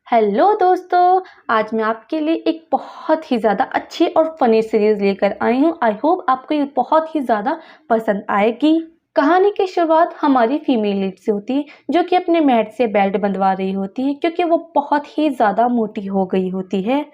Hello दोस्तों। आज मैं आपके लिए एक बहुत ही ज़्यादा अच्छी और फनी सीरीज़ लेकर आई हूँ। आई होप आपको ये बहुत ही ज़्यादा पसंद आएगी। कहानी की शुरुआत हमारी फीमेल लीड से होती है, जो कि अपने मेड से बेल्ट बंधवा रही होती है क्योंकि वो बहुत ही ज़्यादा मोटी हो गई होती है।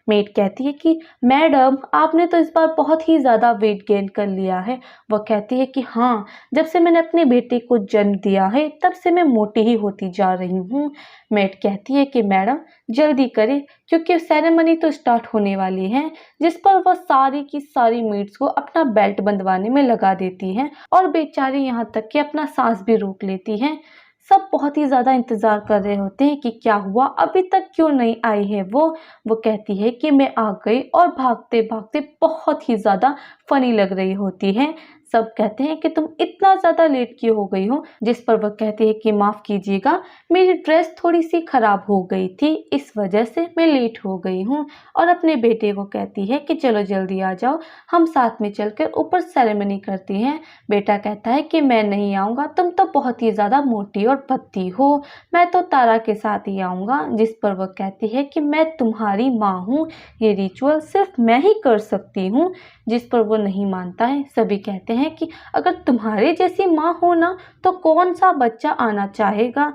मेड कहती है कि मैडम, आपने तो इस बार बहुत ही ज़्यादा वेट गेन कर लिया है। वो कहती है कि हाँ, जब से मैंने अपने बेटे को जन्म दिया है तब से मैं मोटी ही होती जा रही हूँ। मेड कहती है कि मैडम जल्दी करें क्योंकि सेरेमनी तो स्टार्ट होने वाली है। जिस पर वह सारी की सारी मेड्स को अपना बेल्ट बंधवाने में लगा देती हैं और बेचारी यहाँ तक कि अपना सांस भी रोक लेती हैं। सब बहुत ही ज़्यादा इंतज़ार कर रहे होते हैं कि क्या हुआ, अभी तक क्यों नहीं आई है वो कहती है कि मैं आ गई और भागते भागते बहुत ही ज़्यादा फनी लग रही होती है। सब कहते हैं कि तुम इतना ज़्यादा लेट क्यों हो गई हो, जिस पर वह कहती है कि माफ़ कीजिएगा, मेरी ड्रेस थोड़ी सी ख़राब हो गई थी, इस वजह से मैं लेट हो गई हूँ। और अपने बेटे को कहती है कि चलो जल्दी आ जाओ, हम साथ में चलकर ऊपर सेरेमनी करती हैं। बेटा कहता है कि मैं नहीं आऊँगा, तुम तो बहुत ही ज़्यादा मोटी और पतली हो, मैं तो तारा के साथ ही आऊँगा। जिस पर वह कहती है कि मैं तुम्हारी माँ हूँ, ये रिचुअल सिर्फ मैं ही कर सकती हूँ। जिस पर वो नहीं मानता है। सभी कहते हैं कि अगर तुम्हारे जैसी माँ हो ना तो कौन सा बच्चा आना चाहेगा।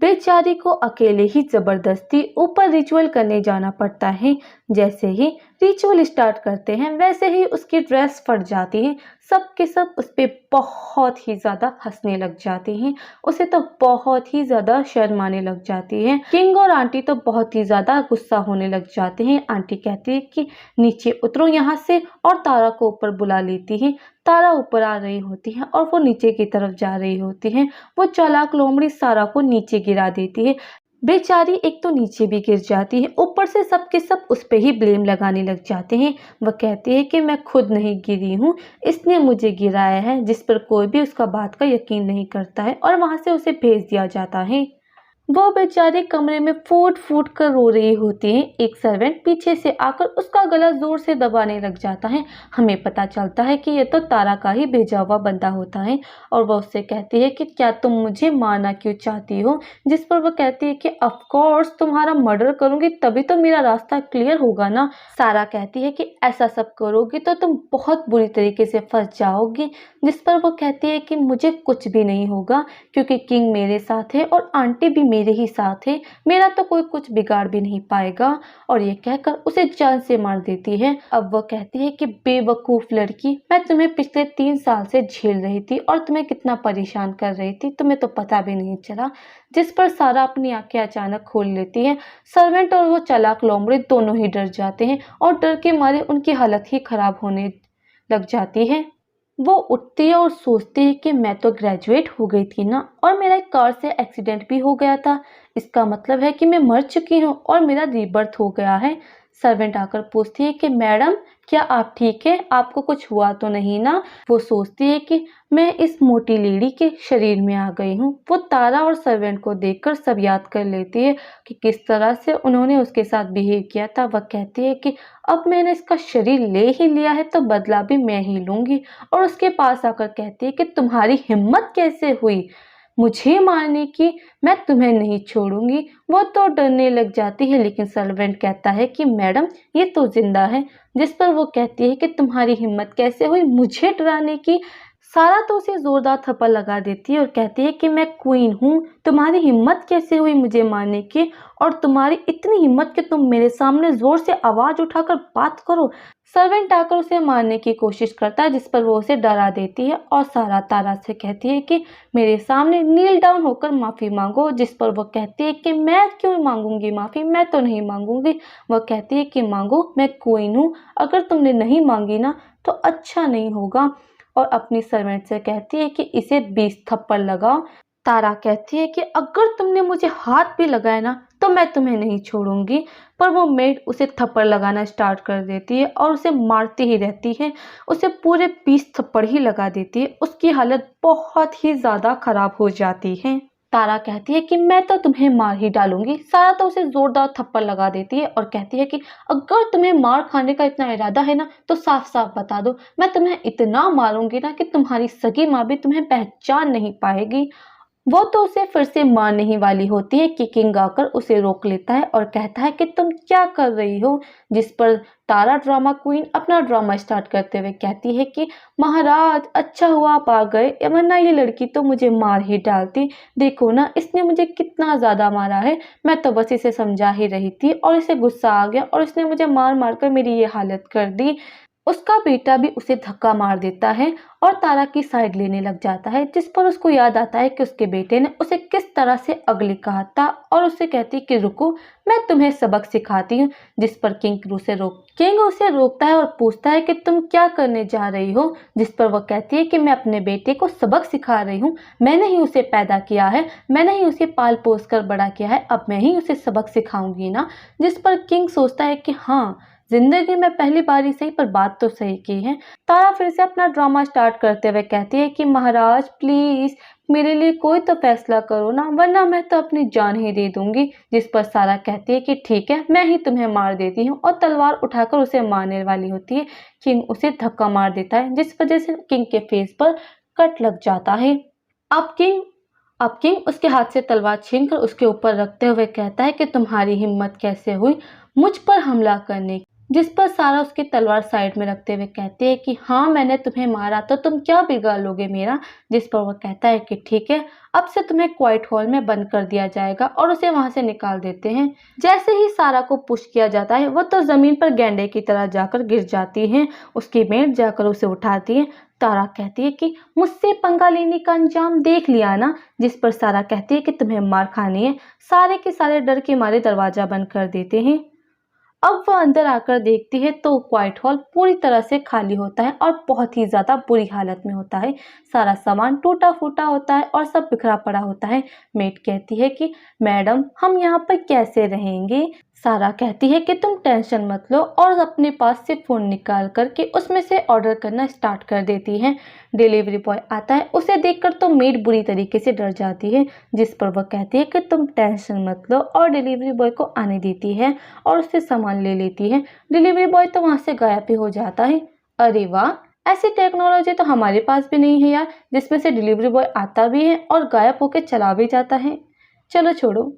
बेचारी को अकेले ही जबरदस्ती ऊपर रिचुअल करने जाना पड़ता है। जैसे ही रिचुअल स्टार्ट करते हैं वैसे ही उसकी ड्रेस फट जाती है। सब के सब उस पर बहुत ही ज़्यादा हंसने लग जाते हैं, उसे तो बहुत ही ज़्यादा शर्म आने लग जाती है। किंग और आंटी तो बहुत ही ज़्यादा गुस्सा होने लग जाते हैं। आंटी कहती है कि नीचे उतरो यहाँ से, और तारा को ऊपर बुला लेती है। तारा ऊपर आ रही होती है और वो नीचे की तरफ जा रही होती है। वो चालाक लोमड़ी सारा को नीचे गिरा देती है। बेचारी एक तो नीचे भी गिर जाती है, ऊपर से सब के सब उस पे ही ब्लेम लगाने लग जाते हैं। वह कहती है कि मैं खुद नहीं गिरी हूँ, इसने मुझे गिराया है। जिस पर कोई भी उसका बात का यकीन नहीं करता है और वहां से उसे भेज दिया जाता है। वो बेचारे कमरे में फूट फूट कर रो रही होती है। एक सर्वेंट पीछे से आकर उसका गला जोर से दबाने लग जाता है। हमें पता चलता है कि यह तो तारा का ही भेजा हुआ बंदा होता है और वह उससे कहती है कि क्या तुम मुझे मारना क्यों चाहती हो। जिस पर वह कहती है कि ऑफ कोर्स तुम्हारा मर्डर करूंगी तभी तो मेरा रास्ता क्लियर होगा ना। सारा कहती है कि ऐसा सब करोगी तो तुम बहुत बुरी तरीके से फंस जाओगी। जिस पर वो कहती है कि मुझे कुछ भी नहीं होगा क्योंकि किंग मेरे साथ है और आंटी भी मेरे ही साथ है, मेरा तो कोई कुछ बिगाड़ भी नहीं पाएगा। और ये कहकर उसे जान से मार देती है। अब वो कहती है कि बेवकूफ लड़की, मैं तुम्हें पिछले 3 साल से झेल रही थी और तुम्हें कितना परेशान कर रही थी, तुम्हें तो पता भी नहीं चला। जिस पर सारा अपनी आंखें अचानक खोल लेती है। सर्वेंट और वो चालाक लोमड़ी दोनों ही डर जाते हैं और डर के मारे उनकी हालत ही खराब होने लग जाती है। वो उठती है और सोचती है कि मैं तो ग्रेजुएट हो गई थी ना, और मेरा एक कार से एक्सीडेंट भी हो गया था, इसका मतलब है कि मैं मर चुकी हूँ और मेरा रीबर्थ हो गया है। सर्वेंट आकर पूछती है कि मैडम, क्या आप ठीक है, आपको कुछ हुआ तो नहीं ना। वो सोचती है कि मैं इस मोटी लेडी के शरीर में आ गई हूँ। वो तारा और सर्वेंट को देखकर सब याद कर लेती है कि किस तरह से उन्होंने उसके साथ बिहेव किया था। वह कहती है कि अब मैंने इसका शरीर ले ही लिया है तो बदला भी मैं ही लूंगी। और उसके पास आकर कहती है कि तुम्हारी हिम्मत कैसे हुई मुझे मारने की, मैं तुम्हें नहीं छोड़ूंगी। वो तो डरने लग जाती है, लेकिन सर्वेंट कहता है कि मैडम ये तो जिंदा है। जिस पर वो कहती है कि तुम्हारी हिम्मत कैसे हुई मुझे डराने की। सारा तो उसे जोरदार थप्पड़ लगा देती है और कहती है कि मैं क्वीन हूँ, तुम्हारी हिम्मत कैसे हुई मुझे मारने की, और तुम्हारी इतनी हिम्मत कि तुम मेरे सामने जोर से आवाज उठाकर बात करो। सर्वेंट आकर उसे मारने की कोशिश करता है, जिस पर वो उसे डरा देती है और सारा तारा से कहती है कि मेरे सामने नील डाउन होकर माफ़ी मांगो। जिस पर वो कहती है कि मैं क्यों मांगूंगी माफ़ी, मैं तो नहीं मांगूंगी। वह कहती है कि मांगो, मैं क्वीन हूँ, अगर तुमने नहीं मांगी ना तो अच्छा नहीं होगा। और अपनी सर्वेंट से कहती है कि इसे 20 थप्पड़ लगाओ। तारा कहती है कि अगर तुमने मुझे हाथ भी लगाया ना तो मैं तुम्हें नहीं छोड़ूंगी। पर वो मेड उसे थप्पड़ लगाना स्टार्ट कर देती है और उसे मारती ही रहती है। उसे पूरे 20 थप्पड़ ही लगा देती है। उसकी हालत बहुत ही ज़्यादा खराब हो जाती है। तारा कहती है कि मैं तो तुम्हें मार ही डालूंगी। सारा तो उसे जोरदार थप्पड़ लगा देती है और कहती है कि अगर तुम्हें मार खाने का इतना इरादा है ना तो साफ साफ बता दो, मैं तुम्हें इतना मारूंगी ना कि तुम्हारी सगी माँ भी तुम्हें पहचान नहीं पाएगी। वो तो उसे फिर से मारने ही वाली होती है कि किंग आकर उसे रोक लेता है और कहता है कि तुम क्या कर रही हो। जिस पर तारा ड्रामा क्वीन अपना ड्रामा स्टार्ट करते हुए कहती है कि महाराज अच्छा हुआ आप आ गए, वरना ये लड़की तो मुझे मार ही डालती। देखो ना इसने मुझे कितना ज़्यादा मारा है, मैं तो बस इसे समझा ही रही थी और इसे गुस्सा आ गया और इसने मुझे मार मार कर मेरी ये हालत कर दी। उसका बेटा भी उसे धक्का मार देता है और तारा की साइड लेने लग जाता है, जिस पर उसको याद आता है कि उसके बेटे ने उसे किस तरह से अगली कहा था और उसे कहती कि रुको मैं तुम्हें सबक सिखाती हूँ। जिस पर किंग उसे रोकता है और पूछता है कि तुम क्या करने जा रही हो। जिस पर वह कहती है कि मैं अपने बेटे को सबक सिखा रही हूँ, मैंने ही उसे पैदा किया है, मैंने ही उसे पाल पोस कर बड़ा किया है, अब मैं ही उसे सबक सिखाऊंगी ना। जिस पर किंग सोचता है कि हाँ जिंदगी में पहली बार ही सही पर बात तो सही की है। तारा फिर से अपना ड्रामा स्टार्ट करते हुए कहती है कि महाराज प्लीज मेरे लिए कोई तो फैसला करो ना, वरना मैं तो अपनी जान ही दे दूंगी। जिस पर सारा कहती है कि ठीक है मैं ही तुम्हें मार देती हूँ और तलवार उठाकर उसे मारने वाली होती है। किंग उसे धक्का मार देता है जिस वजह से किंग के फेस पर कट लग जाता है। अब किंग उसके हाथ से तलवार छीनकर उसके ऊपर रखते हुए कहता है कि तुम्हारी हिम्मत कैसे हुई मुझ पर हमला करने की। जिस पर सारा उसकी तलवार साइड में रखते हुए कहती है कि हाँ मैंने तुम्हें मारा तो तुम क्या बिगाड़ लोगे मेरा। जिस पर वह कहता है कि ठीक है अब से तुम्हें क्वाइट हॉल में बंद कर दिया जाएगा और उसे वहां से निकाल देते हैं। जैसे ही सारा को पुश किया जाता है वह तो जमीन पर गेंडे की तरह जाकर गिर जाती है। उसकी मेट जाकर उसे उठाती है। तारा कहती है कि मुझसे पंगा लेने का अंजाम देख लिया ना। जिस पर सारा कहती है कि तुम्हें मार खानी है। सारे के सारे डर के मारे दरवाजा बंद कर देते हैं। अब वह अंदर आकर देखती है तो क्वाइट हॉल पूरी तरह से खाली होता है और बहुत ही ज़्यादा बुरी हालत में होता है। सारा सामान टूटा फूटा होता है और सब बिखरा पड़ा होता है। मेट कहती है कि मैडम हम यहाँ पर कैसे रहेंगे। सारा कहती है कि तुम टेंशन मत लो और अपने पास से फ़ोन निकाल करके उसमें से ऑर्डर करना स्टार्ट कर देती है। डिलीवरी बॉय आता है, उसे देखकर तो मेड बुरी तरीके से डर जाती है। जिस पर वह कहती है कि तुम टेंशन मत लो और डिलीवरी बॉय को आने देती है और उससे सामान ले लेती है। डिलीवरी बॉय तो वहाँ से गायब ही हो जाता है। अरे वाह, ऐसी टेक्नोलॉजी तो हमारे पास भी नहीं है यार, जिसमें से डिलीवरी बॉय आता भी है और गायब होकर चला भी जाता है। चलो छोड़ो।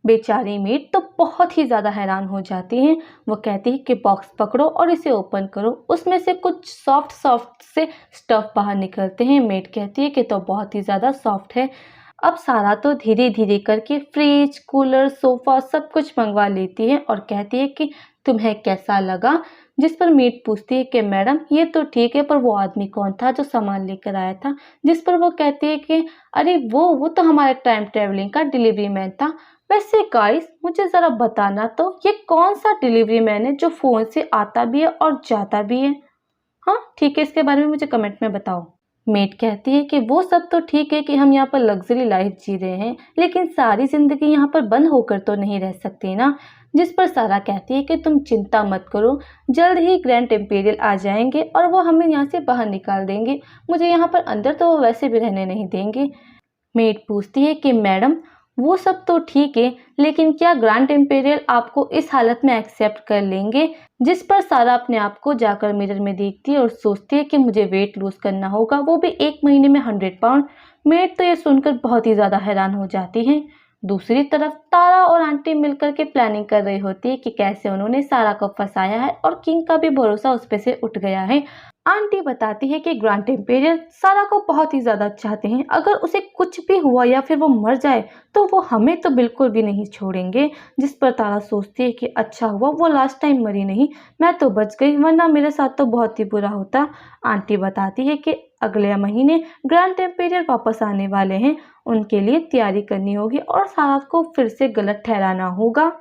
बेचारी मेड तो बहुत ही ज़्यादा हैरान हो जाती है। वो कहती है कि बॉक्स पकड़ो और इसे ओपन करो। उसमें से कुछ सॉफ्ट से स्टफ बाहर निकलते हैं। मेड कहती है कि तो बहुत ही ज़्यादा सॉफ्ट है। अब सारा तो धीरे धीरे करके फ्रिज कूलर सोफ़ा सब कुछ मंगवा लेती है और कहती है कि तुम्हें कैसा लगा। जिस पर मेड पूछती है कि मैडम ये तो ठीक है पर वो आदमी कौन था जो सामान लेकर आया था। जिस पर वो कहती है कि अरे वो तो हमारे टाइम ट्रेवलिंग का डिलीवरी मैन था। वैसे गाइस मुझे ज़रा बताना तो ये कौन सा डिलीवरी मैन है जो फ़ोन से आता भी है और जाता भी है। हाँ ठीक है, इसके बारे में मुझे कमेंट में बताओ। मेट कहती है कि वो सब तो ठीक है कि हम यहाँ पर लग्जरी लाइफ जी रहे हैं, लेकिन सारी ज़िंदगी यहाँ पर बंद होकर तो नहीं रह सकती ना। जिस पर सारा कहती है कि तुम चिंता मत करो, जल्द ही ग्रैंड एम्पेरियल आ जाएंगे और वो हमें यहाँ से बाहर निकाल देंगे। मुझे यहाँ पर अंदर तो वो वैसे भी रहने नहीं देंगे। मेट पूछती है कि मैडम वो सब तो ठीक है, लेकिन क्या ग्रैंड एम्पेरियल आपको इस हालत में एक्सेप्ट कर लेंगे। जिस पर सारा अपने आप को जाकर मिरर में देखती है और सोचती है कि मुझे वेट लूज करना होगा, वो भी 1 महीने में 100 पाउंड। मेट तो ये सुनकर बहुत ही ज़्यादा हैरान हो जाती है। दूसरी तरफ तारा और आंटी मिलकर के प्लानिंग कर रही होती है कि कैसे उन्होंने सारा को फंसाया है और किंग का भी भरोसा उस पे से उठ गया है। आंटी बताती है कि ग्रैंड एम्पेरियल सारा को बहुत ही ज़्यादा चाहते हैं, अगर उसे कुछ भी हुआ या फिर वो मर जाए तो वो हमें तो बिल्कुल भी नहीं छोड़ेंगे। जिस पर तारा सोचती है कि अच्छा हुआ वो लास्ट टाइम मरी नहीं, मैं तो बच गई, वरना मेरे साथ तो बहुत ही बुरा होता। आंटी बताती है कि अगले महीने ग्रैंड एम्पेरियर वापस आने वाले हैं, उनके लिए तैयारी करनी होगी और सारा को फिर से गलत ठहराना होगा।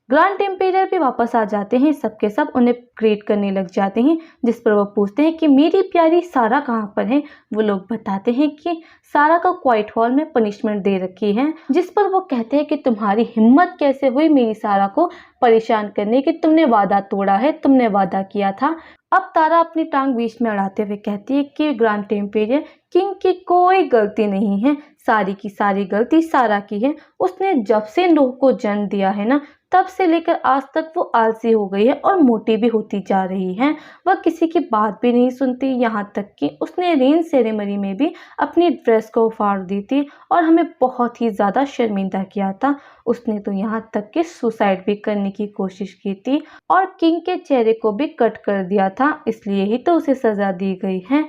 ग्रैंड एम्पेयर भी वापस आ जाते हैं, सबके सब उन्हें ग्रीट करने लग जाते हैं। जिस पर वो पूछते हैं कि मेरी प्यारी सारा कहाँ पर है। वो लोग बताते हैं कि सारा को क्वाइट हॉल में पनिशमेंट दे रखी है। जिस पर वो कहते हैं कि तुम्हारी हिम्मत कैसे हुई मेरी सारा को परेशान करने की, तुमने वादा तोड़ा है, तुमने वादा किया था। अब तारा अपनी टांग बीच में अड़ाते हुए कहती है कि ग्रैंड एम्पेयर किंग की कोई गलती नहीं है, सारी की सारी गलती सारा की है। उसने जब से नोह को जन्म दिया है ना, तब से लेकर आज तक वो आलसी हो गई है और मोटी भी होती जा रही है। वह किसी की बात भी नहीं सुनती, यहाँ तक कि उसने रिंग सेरेमनी में भी अपनी ड्रेस को फाड़ दी थी और हमें बहुत ही ज़्यादा शर्मिंदा किया था। उसने तो यहाँ तक कि सुसाइड भी करने की कोशिश की थी और किंग के चेहरे को भी कट कर दिया था, इसलिए ही तो उसे सज़ा दी गई है।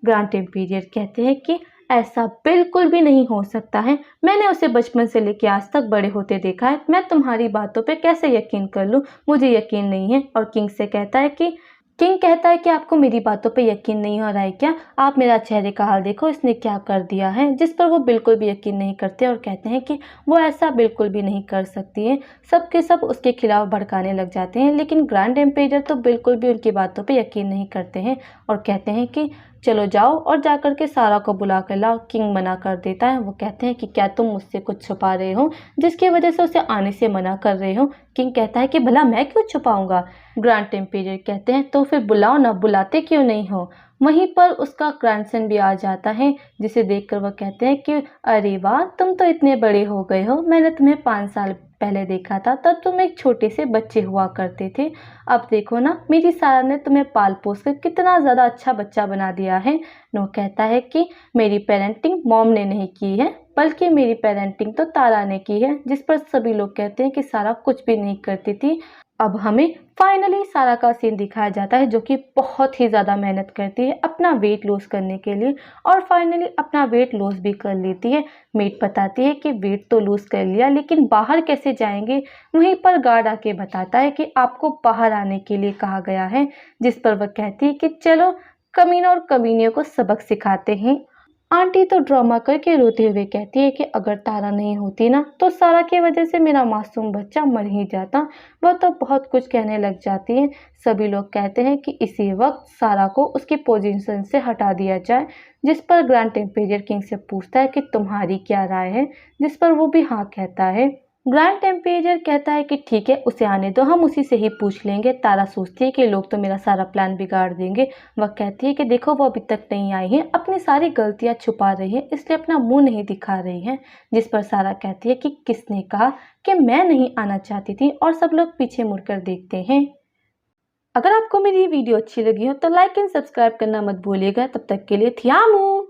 ग्रैंड एम्पीरियर कहते हैं कि ऐसा बिल्कुल भी नहीं हो सकता है। मैंने उसे बचपन से लेकर आज तक बड़े होते देखा है। मैं तुम्हारी बातों पे कैसे यकीन कर लूँ? मुझे यकीन नहीं है। और किंग कहता है कि आपको मेरी बातों पे यकीन नहीं हो रहा है क्या? आप मेरा चेहरे का हाल देखो, इसने क्या कर दिया है। जिस पर वो बिल्कुल भी यकीन नहीं करते और कहते हैं कि वो ऐसा बिल्कुल भी नहीं कर सकती है। सब के सब उसके खिलाफ भड़काने लग जाते हैं, लेकिन ग्रैंड एम्पेरर तो बिल्कुल भी उनकी बातों पे यकीन नहीं करते हैं और कहते हैं कि चलो जाओ और जाकर के सारा को बुला कर लाओ। किंग मना कर देता है। वो कहते हैं कि क्या तुम मुझसे कुछ छुपा रहे हो जिसकी वजह से उसे आने से मना कर रहे हो? किंग कहता है कि भला मैं क्यों छुपाऊंगा? ग्रैंड एम्पेरर कहते हैं तो फिर बुलाओ ना, बुलाते क्यों नहीं हो? वहीं पर उसका ग्रैंडसन भी आ जाता है, जिसे देखकर वह कहते हैं कि अरे वाह, तुम तो इतने बड़े हो गए हो। मैंने तुम्हें 5 साल पहले देखा था, तब तुम एक छोटे से बच्चे हुआ करते थे। अब देखो ना, मेरी सारा ने तुम्हें पाल पोस कर कितना ज़्यादा अच्छा बच्चा बना दिया है। नो कहता है कि मेरी पेरेंटिंग मॉम ने नहीं की है, बल्कि मेरी पेरेंटिंग तो तारा ने की है। जिस पर सभी लोग कहते हैं कि सारा कुछ भी नहीं करती थी। अब हमें फाइनली सारा का सीन दिखाया जाता है, जो कि बहुत ही ज़्यादा मेहनत करती है अपना वेट लॉस करने के लिए और फाइनली अपना वेट लॉस भी कर लेती है। मेट बताती है कि वेट तो लूज़ कर लिया, लेकिन बाहर कैसे जाएंगे? वहीं पर गार्ड आके बताता है कि आपको बाहर आने के लिए कहा गया है। जिस पर वह कहती है कि चलो कमीनों और कमीनियों को सबक सिखाते हैं। आंटी तो ड्रामा करके रोते हुए कहती है कि अगर तारा नहीं होती ना, तो सारा की वजह से मेरा मासूम बच्चा मर ही जाता। वह तो बहुत कुछ कहने लग जाती है। सभी लोग कहते हैं कि इसी वक्त सारा को उसकी पोजीशन से हटा दिया जाए। जिस पर ग्रैंड एम्पेरर किंग से पूछता है कि तुम्हारी क्या राय है? जिस पर वो भी हाँ कहता है। ग्रैंड एम्पेरर कहता है कि ठीक है, उसे आने दो, हम उसी से ही पूछ लेंगे। तारा सोचती है कि लोग तो मेरा सारा प्लान बिगाड़ देंगे। वह कहती है कि देखो, वो अभी तक नहीं आई है, अपनी सारी गलतियां छुपा रही है, इसलिए अपना मुंह नहीं दिखा रही है। जिस पर सारा कहती है कि किसने कहा कि मैं नहीं आना चाहती थी, और सब लोग पीछे मुड़कर देखते हैं। अगर आपको मेरी वीडियो अच्छी लगी हो तो लाइक एंड सब्सक्राइब करना मत भूलिएगा। तब तक के लिए थियामू।